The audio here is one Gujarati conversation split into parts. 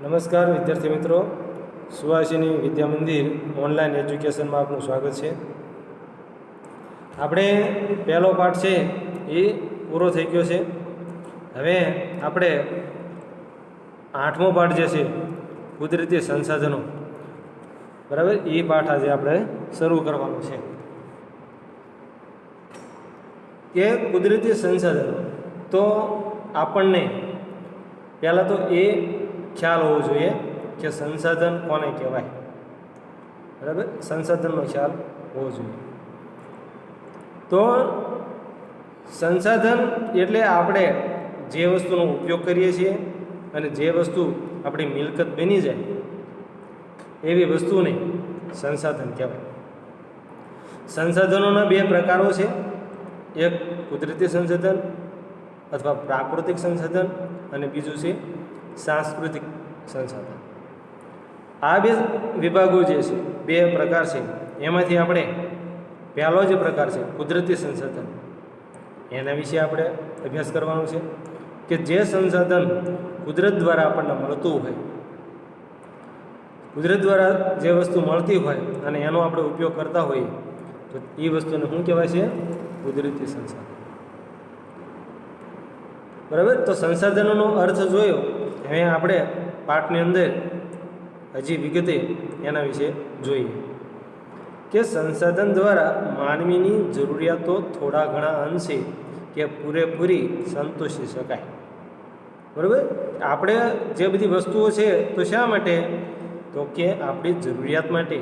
નમસ્કાર વિદ્યાર્થી મિત્રો, સુહાસિની વિદ્યા મંદિર ઓનલાઈન એજ્યુકેશનમાં આપનું સ્વાગત છે. આપણે પહેલો પાઠ છે એ પૂરો થઈ ગયો છે. હવે આપણે 8મો પાઠ જે છે કુદરતી સંસાધનો, બરાબર, એ પાઠ આજે આપણે શરૂ કરવાનો છે. કે કુદરતી સંસાધનો તો આપણને પહેલાં તો એ ખ્યાલ હોવો જોઈએ કે સંસાધન કોને કહેવાય, બરાબર, સંસાધનનો ખ્યાલ હોવો જોઈએ. તો સંસાધન એટલે આપણે જે વસ્તુનો ઉપયોગ કરીએ છીએ અને જે વસ્તુ આપણી મિલકત બની જાય એવી વસ્તુને સંસાધન કહેવાય. સંસાધનોના બે પ્રકારો છે, એક કુદરતી સંસાધન અથવા પ્રાકૃતિક સંસાધન અને બીજું છે સાંસ્કૃતિક સંસાધન. આ બે વિભાગો જે છે, બે પ્રકાર છે, એમાંથી આપણે પહેલો જે પ્રકાર છે કુદરતી સંસાધન, એના વિશે આપણે અભ્યાસ કરવાનો છે. કે જે સંસાધન કુદરત દ્વારા આપણને મળતું હોય, કુદરત દ્વારા જે વસ્તુ મળતી હોય અને એનો આપણે ઉપયોગ કરતા હોઈએ તો એ વસ્તુને શું કહેવાય છે? કુદરતી સંસાધન. બરાબર. તો સંસાધનોનો અર્થ જોયો. હવે આપણે પાઠની અંદર હજી વિગતે એના વિશે જોઈએ કે સંસાધન દ્વારા માનવીની જરૂરિયાતો થોડા ઘણા અંશે કે પૂરેપૂરી સંતોષી શકાય. બરાબર. આપણે જે બધી વસ્તુઓ છે તો શા માટે? તો કે આપણી જરૂરિયાત માટે.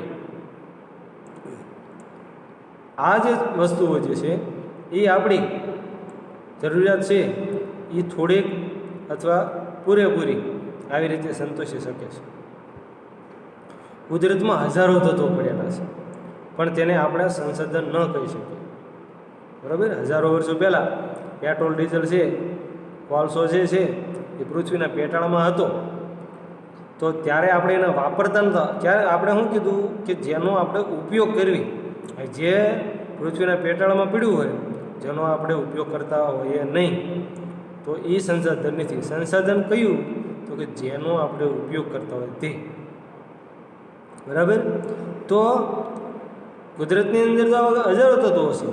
આ જે વસ્તુઓ જે છે એ આપણી જરૂરિયાત છે એ થોડીક અથવા પૂરેપૂરી આવી રીતે સંતોષી શકે છે. કુદરતમાં હજારો તત્વો પડેલા છે પણ તેને આપણે સંસાધન ન કહી શકીએ. બરાબર. હજારો વર્ષો પહેલાં પેટ્રોલ ડીઝલ છે, કોલસો જે છે એ પૃથ્વીના પેટાળમાં હતો તો ત્યારે આપણે એને વાપરતા નહોતા. ત્યારે આપણે શું કીધું કે જેનો આપણે ઉપયોગ કરવી, જે પૃથ્વીના પેટાળમાં પીડ્યું હોય જેનો આપણે ઉપયોગ કરતા હોઈએ નહીં તો એ સંસાધન નથી. સંસાધન કયું? તો કે જેનો આપણે ઉપયોગ કરતા હોય તે. બરાબર. તો કુદરતની અંદર તો હજારો તત્વો છે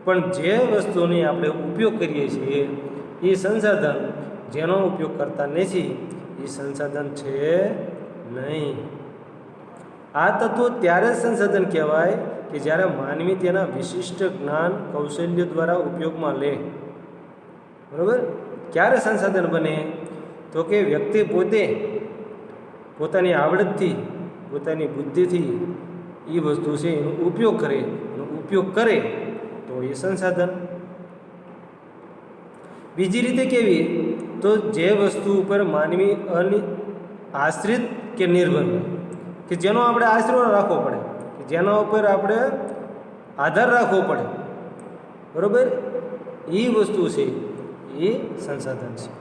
પણ જે વસ્તુની આપણે ઉપયોગ કરીએ છીએ એ સંસાધન, જેનો ઉપયોગ કરતા નથી એ સંસાધન છે નહીં. આ તત્વો ત્યારે જ સંસાધન કહેવાય કે જ્યારે માનવી તેના વિશિષ્ટ જ્ઞાન કૌશલ્ય દ્વારા ઉપયોગમાં લે. બરાબર. ક્યારે સંસાધન બને? તો કે વ્યક્તિ પોતે પોતાની આવડતથી, પોતાની બુદ્ધિથી એ વસ્તુ છે એનો ઉપયોગ કરે તો એ સંસાધન. બીજી રીતે કેવી? તો જે વસ્તુ ઉપર માનવી આશ્રિત કે નિર્ભર હોય, કે જેનો આપણે આશરો રાખવો પડે, કે જેના ઉપર આપણે આધાર રાખવો પડે, બરાબર, એ વસ્તુ છે એ સંસાધન છે.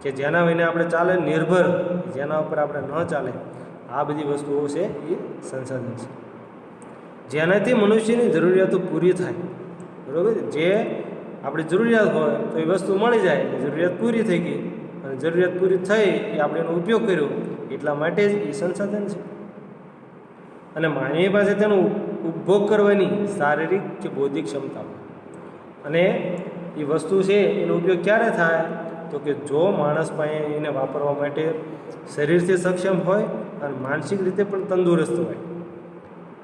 કે જેના વિના આપણે ચાલે, નિર્ભર, જેના ઉપર આપણે ન ચાલે, આ બધી વસ્તુઓ છે એ સંસાધન છે. જેનાથી મનુષ્યની જરૂરિયાતો પૂરી થાય. બરાબર. જે આપણી જરૂરિયાત હોય તો એ વસ્તુ મળી જાય એટલે જરૂરિયાત પૂરી થઈ ગઈ, અને જરૂરિયાત પૂરી થઈ એ આપણે એનો ઉપયોગ કર્યો એટલા માટે જ એ સંસાધન છે. અને માનવી પાસે તેનો ઉપભોગ કરવાની શારીરિક કે બૌદ્ધિક ક્ષમતા હોય. અને એ વસ્તુ છે એનો ઉપયોગ ક્યારે થાય? તો કે જો માણસ પાસે એને વાપરવા માટે શરીરથી સક્ષમ હોય અને માનસિક રીતે પણ તંદુરસ્ત હોય.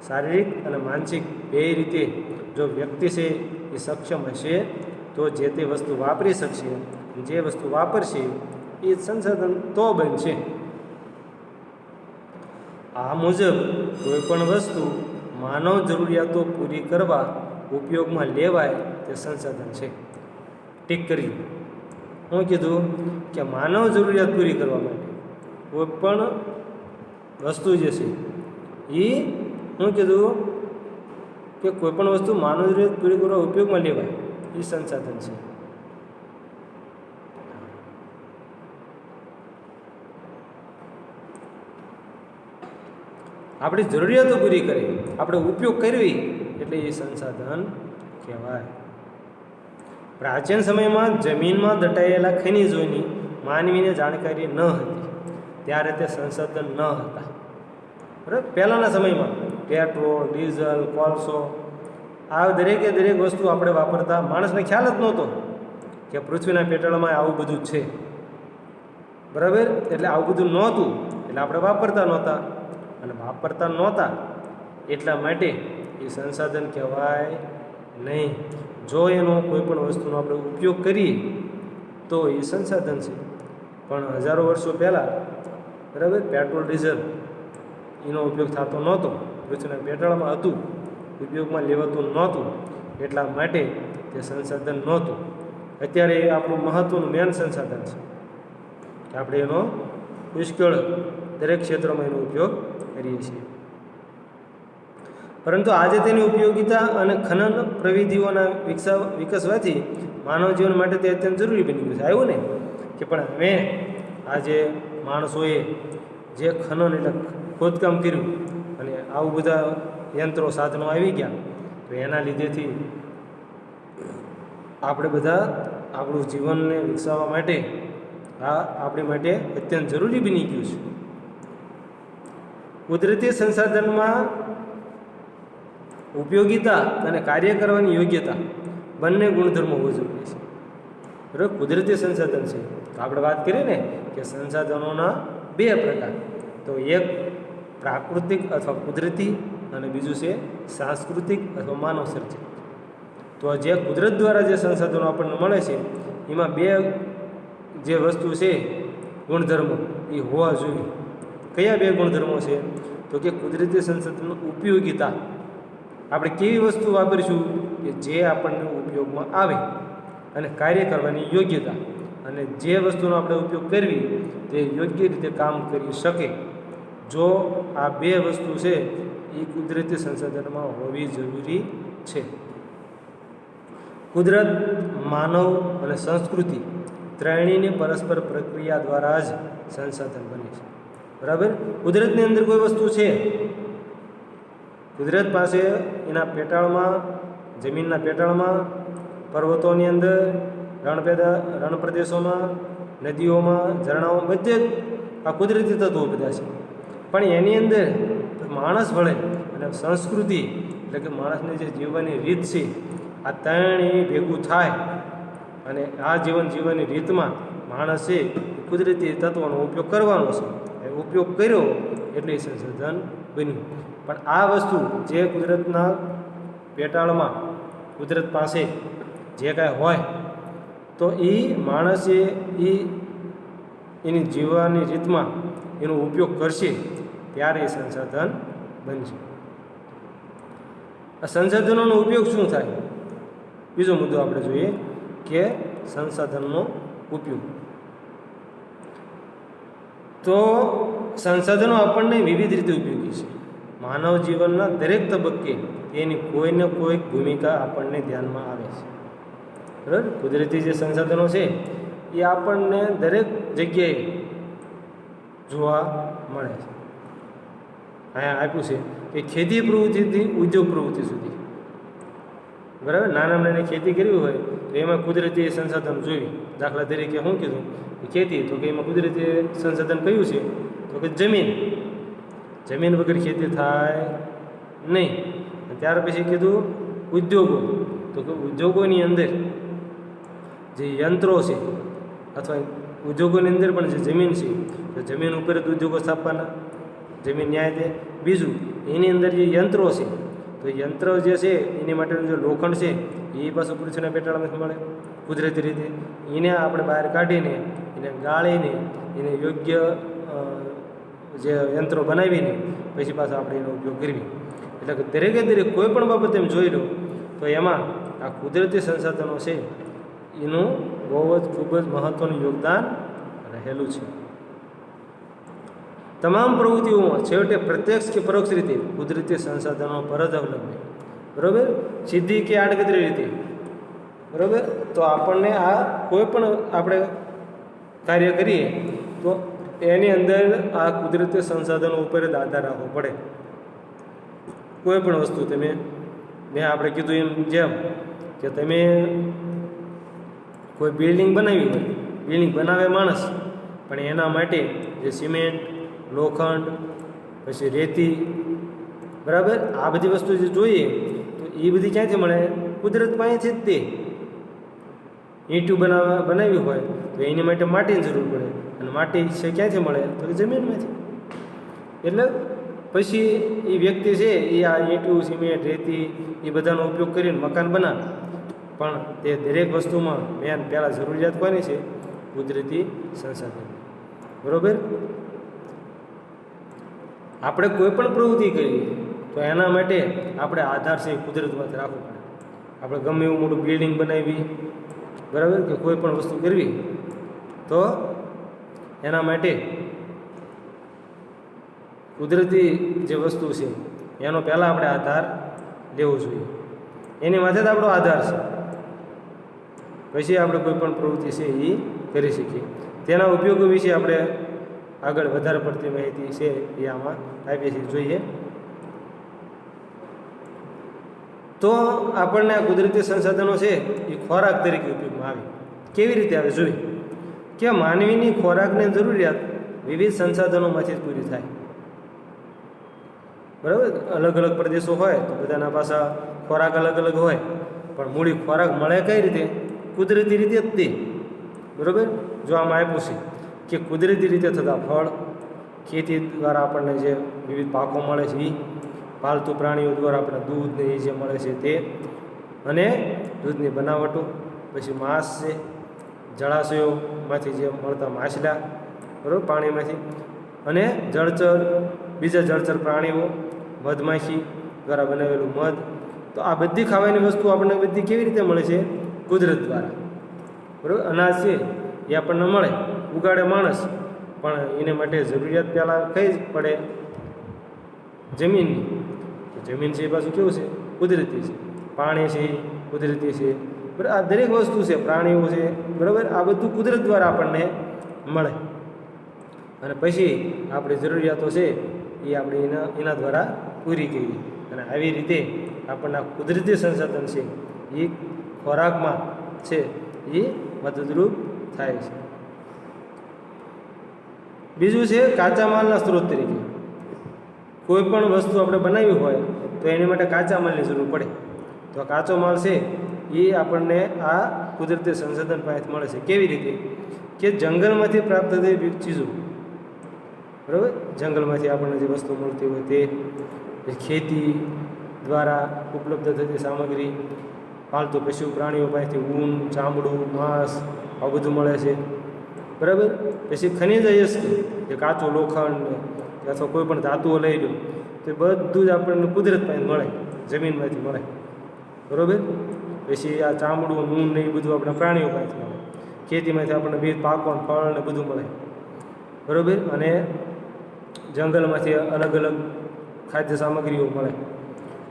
શારીરિક અને માનસિક બે રીતે જો વ્યક્તિ છે એ સક્ષમ હશે તો જે તે વસ્તુ વાપરી શકશે. જે વસ્તુ વાપરશે એ સંસાધન તો બનશે. આ મુજબ કોઈ પણ વસ્તુ માનવ જરૂરિયાતો પૂરી કરવા ઉપયોગમાં લેવાય તે સંસાધન છે. ટીક કરી. હું કીધું કે માનવ જરૂરિયાત પૂરી કરવા માટે કોઈ પણ વસ્તુ જે છે એ, હું કીધું કે કોઈ પણ વસ્તુ માનવ જરૂરિયાત પૂરી કરવા ઉપયોગમાં લેવાય એ સંસાધન છે. આપણી જરૂરિયાતો પૂરી કરી, આપણે ઉપયોગ કરવી એટલે એ સંસાધન કહેવાય. પ્રાચીન સમયમાં જમીનમાં દટાયેલા ખનિજોની માનવીને જાણકારી ન હતી. ત્યારે તે સંસાધન ન હતા. બરાબર, પહેલાંના સમયમાં પેટ્રોલ, ડીઝલ, કોલસો આ દરેકે દરેક વસ્તુ આપણે વાપરતા માણસને ખ્યાલ જ નહોતો કે પૃથ્વીના પેટાળમાં આવું બધું છે. બરાબર, એટલે આવું બધું નહોતું એટલે આપણે વાપરતા નહોતા, અને વાપરતા નહોતા એટલા માટે એ સંસાધન કહેવાય નહીં. જો એનો કોઈ પણ વસ્તુનો આપણે ઉપયોગ કરીએ તો એ સંસાધન છે. પણ હજારો વર્ષો પહેલાં બરાબર પેટ્રોલ ડીઝલ એનો ઉપયોગ થતો નહોતો, પૃથ્વીના પેટાળમાં હતું, ઉપયોગમાં લેવાતું નહોતું, એટલા માટે તે સંસાધન નહોતું. અત્યારે એ આપણું મહત્ત્વનું મેન સંસાધન છે કે આપણે એનો પુષ્કળ દરેક ક્ષેત્રમાં એનો ઉપયોગ કરીએ છીએ. પરંતુ આજે તેની ઉપયોગિતા અને ખનન પ્રવિધિઓના વિકસવાથી માનવ જીવન માટે તે અત્યંત જરૂરી બની ગયું છે. આવ્યું ને કે પણ હવે આજે માણસોએ જે ખનન એટલે ખોદકામ કર્યું અને આવું બધા યંત્રો સાધનો આવી ગયા, તો એના લીધેથી આપણે બધા આપણું જીવનને વિકસાવવા માટે આ આપણી માટે અત્યંત જરૂરી બની ગયું છે. કુદરતી સંસાધનમાં ઉપયોગિતા અને કાર્ય કરવાની યોગ્યતા બંને ગુણધર્મો હોવા જરૂરી છે. બરાબર, કુદરતી સંસાધન છે તો આપણે વાત કરીએ ને કે સંસાધનોના બે પ્રકાર, તો એક પ્રાકૃતિક અથવા કુદરતી અને બીજું છે સાંસ્કૃતિક અથવા માનવ સર્જિત. તો જે કુદરત દ્વારા જે સંસાધનો આપણને મળે છે એમાં બે જે વસ્તુ છે ગુણધર્મો એ હોવા જોઈએ. કયા બે ગુણધર્મો છે? તો કે કુદરતી સંસાધનનો ઉપયોગિતા, આપણે કેવી વસ્તુ વાપરીશું કે જે આપણને ઉપયોગમાં આવે, અને કાર્ય કરવાની યોગ્યતા, અને જે વસ્તુનો આપણે ઉપયોગ કરવી તે યોગ્ય રીતે કામ કરી શકે. જો આ બે વસ્તુ છે એ કુદરતી સંસાધનમાં હોવી જરૂરી છે. કુદરત, માનવ અને સંસ્કૃતિ ત્રણેયની પરસ્પર પ્રક્રિયા દ્વારા જ સંસાધન બને છે. બરાબર, કુદરતની અંદર કોઈ વસ્તુ છે, કુદરત પાસે એના પેટાળમાં, જમીનના પેટાળમાં, પર્વતોની અંદર, રણ પ્રદેશોમાં, નદીઓમાં, ઝરણાઓ, બધે જ આ કુદરતી તત્વો બધા છે. પણ એની અંદર માણસ વળે અને સંસ્કૃતિ એટલે કે માણસની જે જીવવાની રીત છે, આ ત્રણેય ભેગું થાય અને આ જીવવાની રીતમાં માણસે કુદરતી તત્વોનો ઉપયોગ કરવાનો છે. એ ઉપયોગ કર્યો એટલે સંશોધન બન્યું. પણ આ વસ્તુ જે કુદરતના પેટાળમાં, કુદરત પાસે જે કાંઈ હોય તો એ માણસે એની જીવવાની રીતમાં એનો ઉપયોગ કરશે ત્યારે એ સંસાધન બનશે. આ સંસાધનોનો ઉપયોગ શું થાય? બીજો મુદ્દો આપણે જોઈએ કે સંસાધનનો ઉપયોગ. તો સંસાધનો આપણને વિવિધ રીતે ઉપયોગી છે. માનવ જીવનના દરેક તબક્કે એની કોઈને કોઈ ભૂમિકા આપણને ધ્યાનમાં આવે છે. બરાબર, કુદરતી જે સંસાધનો છે એ આપણને દરેક જગ્યાએ જોવા મળે છે. અહીંયા આપ્યું છે કે ખેતી પ્રવૃત્તિથી ઉદ્યોગ પ્રવૃત્તિ સુધી, બરાબર, નાના નાની ખેતી કરવી હોય તો એમાં કુદરતી સંસાધન જોઈએ. દાખલા તરીકે શું કીધું ખેતી, તો કે એમાં કુદરતી સંસાધન કયું છે? તો કે જમીન વગર ખેતી થાય નહીં. ત્યાર પછી કીધું ઉદ્યોગો, તો કે ઉદ્યોગોની અંદર જે યંત્રો છે અથવા ઉદ્યોગોની અંદર પણ જે જમીન છે તો જમીન ઉપર જ ઉદ્યોગો સ્થાપવાના, જમીન ન્યાય દે. બીજું એની અંદર જે યંત્રો છે તો યંત્ર જે છે એની માટેનું જે લોખંડ છે એ પાછું પૃથ્વીના પેટાળમાંથી મળે કુદરતી રીતે. એને આપણે બહાર કાઢીને એને ગાળીને એને યોગ્ય જે યંત્રો બનાવીને પછી પાછા આપણે એનો ઉપયોગ કરવી. એટલે કે દરેકે દરેક કોઈ પણ બાબત એમ જોઈ લો તો એમાં આ કુદરતી સંસાધનો છે એનું બહુ જ ખૂબ જ મહત્ત્વનું યોગદાન રહેલું છે. તમામ પ્રવૃત્તિઓમાં છેવટે પ્રત્યક્ષ કે પરોક્ષ રીતે કુદરતી સંસાધનો પર જ અવલંબે. બરાબર, સીધી કે આડકતરી રીતે. બરાબર, તો આપણને આ કોઈ પણ આપણે કાર્ય કરીએ તો એની અંદર આ કુદરતી સંસાધનો ઉપર જ આધાર રાખવો પડે. કોઈ પણ વસ્તુ મેં આપણે કીધું એમ જેમ કે તમે કોઈ બિલ્ડિંગ બનાવી હોય, બિલ્ડિંગ બનાવે માણસ, પણ એના માટે જે સિમેન્ટ, લોખંડ, પછી રેતી, બરાબર, આ બધી વસ્તુ જે જોઈએ તો એ બધી ક્યાંથી મળે? કુદરત પાસેથી જ તે. ઈંટું બનાવી હોય તો એની માટે માટીની જરૂર પડે, અને માટી છે ક્યાંથી મળે? તો કે જમીનમાંથી. એટલે પછી એ વ્યક્તિ છે એ આ ઈંટું, સિમેન્ટ, રેતી એ બધાનો ઉપયોગ કરીને મકાન બનાવે, પણ તે દરેક વસ્તુમાં પહેલાં જરૂરિયાત કોની છે? કુદરતી સંસાધન. બરાબર. આપણે કોઈ પણ પ્રવૃત્તિ કરીએ તો એના માટે આપણે આધાર છે કુદરતમાંથી રાખવો પડે. આપણે ગમે એવું મોટું બિલ્ડિંગ બનાવી, બરાબર, કે કોઈ પણ વસ્તુ કરવી તો એના માટે કુદરતી જે વસ્તુ છે એનો પહેલાં આપણે આધાર લેવો જોઈએ. એની માથે જ આપણો આધાર છે. પછી આપણે કોઈ પણ પ્રવૃત્તિ છે એ કરી શકીએ. તેના ઉપયોગો વિશે આપણે આગળ વધારે પડતી માહિતી છે એ આમાં આપીએ છીએ, જોઈએ. તો આપણને આ કુદરતી સંસાધનો છે એ ખોરાક તરીકે ઉપયોગમાં આવે. કેવી રીતે આવે? જોઈએ કે માનવીની ખોરાકની જરૂરિયાત વિવિધ સંસાધનોમાંથી જ પૂરી થાય. બરાબર. અલગ અલગ પ્રદેશો હોય તો બધાના પાસા ખોરાક અલગ અલગ હોય, પણ મૂળી ખોરાક મળે કઈ રીતે? કુદરતી રીતે જ તે. બરાબર. જો આમાં આપ્યું છે કે કુદરતી રીતે થતા ફળ, ખેતી દ્વારા આપણને જે વિવિધ પાકો મળે છે એ, પાલતુ પ્રાણીઓ દ્વારા આપણને દૂધ ને એ જે મળે છે તે, અને દૂધની બનાવટો, પછી માંસ છે, જળાશયોમાંથી જે મળતા માછલા, બરાબર, પાણીમાંથી, અને જળચર, બીજા જળચર પ્રાણીઓ, મધમાખી દ્વારા બનાવેલું મધ. તો આ બધી ખાવાની વસ્તુ આપણને બધી કેવી રીતે મળે છે? કુદરત દ્વારા. બરાબર. અનાજ છે એ આપણને મળે, ઉગાડે માણસ, પણ એને માટે જરૂરિયાત પહેલાં કઈ જ પડે? જમીનની. જમીન છે એ પાછું કેવું છે? કુદરતી છે. પાણી છે એ કુદરતી છે. બરાબર. આ દરેક વસ્તુ છે, પ્રાણીઓ છે, બરાબર, આ બધું કુદરત દ્વારા આપણને મળે. અને પછી આપણી જરૂરિયાતો છે એ આપણે એના દ્વારા પૂરી કરીએ. અને આવી રીતે આપણને કુદરતી સંસાધન છે એ ખોરાકમાં છે એ મદદરૂપ થાય છે. બીજું છે કાચા માલના સ્ત્રોત તરીકે. કોઈ પણ વસ્તુ આપણે બનાવી હોય તો એની માટે કાચા માલની જરૂર પડે. તો કાચો માલ છે એ આપણને આ કુદરતી સંસાધન પાસેથી મળે છે. કેવી રીતે? કે જંગલમાંથી પ્રાપ્ત થતી ચીજો, બરાબર, જંગલમાંથી આપણને જે વસ્તુ મળતી હોય તે, ખેતી દ્વારા ઉપલબ્ધ થતી સામગ્રી, પાલતુ પશુ પ્રાણીઓ પાસેથી ઊન, ચામડું, માંસ, આ બધું મળે છે. બરાબર. પછી ખનિજ અયસ્ક, જે કાચું લોખંડ અથવા કોઈ પણ ધાતુઓ લઈ લો તો એ બધું જ આપણને કુદરત પાસે મળે, જમીનમાંથી મળે. બરાબર. પછી આ ચામડું, ઊન ને એ બધું આપણે પ્રાણીઓ પાસેથી મળે. ખેતીમાંથી આપણને વિવિધ પાકો, ફળ ને બધું મળે. બરાબર. અને જંગલમાંથી અલગ અલગ ખાદ્ય સામગ્રીઓ મળે.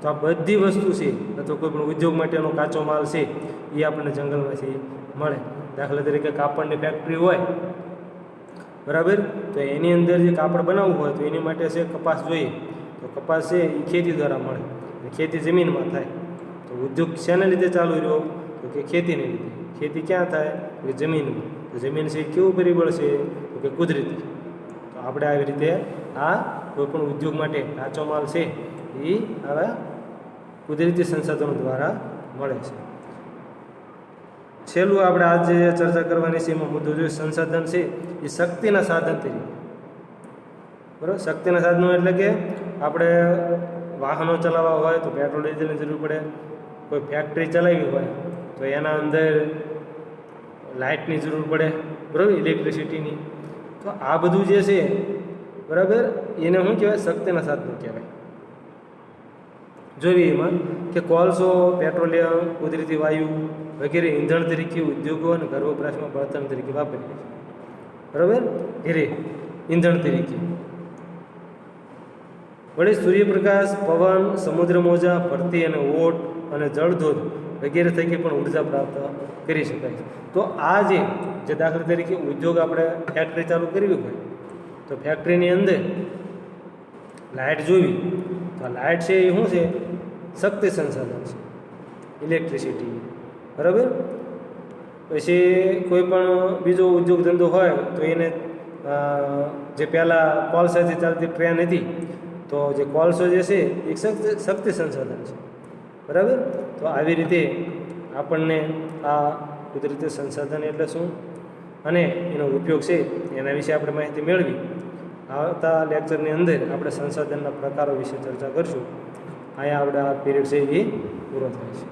તો આ બધી વસ્તુ છે અથવા કોઈ પણ ઉદ્યોગ માટેનો કાચો માલ છે એ આપણને જંગલમાંથી મળે. દાખલા તરીકે કાપડની ફેક્ટરી હોય, બરાબર, તો એની અંદર જે કાપડ બનાવવું હોય તો એની માટે છે કપાસ જોઈએ. તો કપાસ છે એ ખેતી દ્વારા મળે, ખેતી જમીનમાં થાય. તો ઉદ્યોગ શેના લીધે ચાલુ રહ્યો? તો કે ખેતીને લીધે. ખેતી ક્યાં થાય? કે જમીનમાં. તો જમીન છે કેવું પરિબળ છે? તો કે કુદરતી. તો આપણે આવી રીતે આ કોઈ પણ ઉદ્યોગ માટે કાચો માલ છે એ આવા કુદરતી સંસાધનો દ્વારા મળે છે. છેલ્લું આપણે આજે ચર્ચા કરવાની છે એમાં મુદ્દો જોઈએ સંસાધન છે એ શક્તિના સાધન તરીકે. બરાબર. શક્તિના સાધનો એટલે કે આપણે વાહનો ચલાવવા હોય તો પેટ્રોલ ડીઝલની જરૂર પડે. કોઈ ફેક્ટરી ચલાવવી હોય તો એના અંદર લાઇટની જરૂર પડે, બરાબર, ઇલેક્ટ્રિસિટીની. તો આ બધું જે છે, બરાબર, એને શું કહેવાય? શક્તિના સાધનો કહેવાય. જોઈએ એમાં કે કોલસો, પેટ્રોલિયમ, કુદરતી વાયુ વગેરે ઈંધણ તરીકે ઉદ્યોગો અને ઘર વપરાશમાં બળતણ તરીકે વાપરીએ છીએ. બરાબર. ઘરે ઈંધણ તરીકે. વળી સૂર્યપ્રકાશ, પવન, સમુદ્ર મોજા, ભરતી અને ઓટ અને જળધોધ વગેરે થકી પણ ઉર્જા પ્રાપ્ત કરી શકાય. તો આ જે દાખલા તરીકે ઉદ્યોગ આપણે ફેક્ટરી ચાલુ કરવી હોય તો ફેક્ટરીની અંદર લાઇટ જોવી, તો લાઇટ છે એ શું છે? શક્તિ સંસાધન છે, ઇલેક્ટ્રિસિટી. બરાબર. પછી કોઈ પણ બીજો ઉદ્યોગ ધંધો હોય તો એને જે પહેલાં કોલસાથી ચાલતી ટ્રેન હતી, તો જે કોલસો જે છે એ શક્તિ સંસાધન છે, બરાબર. તો આવી રીતે આપણને આ કુદરતી સંસાધન એટલે શું અને એનો ઉપયોગ છે એના વિશે આપણે માહિતી મેળવી. આવતા લેક્ચરની અંદર આપણે સંસાધનના પ્રકારો વિશે ચર્ચા કરીશું. અહીંયા આપણે આ પીરિયડ છે એ પૂરો થાય છે.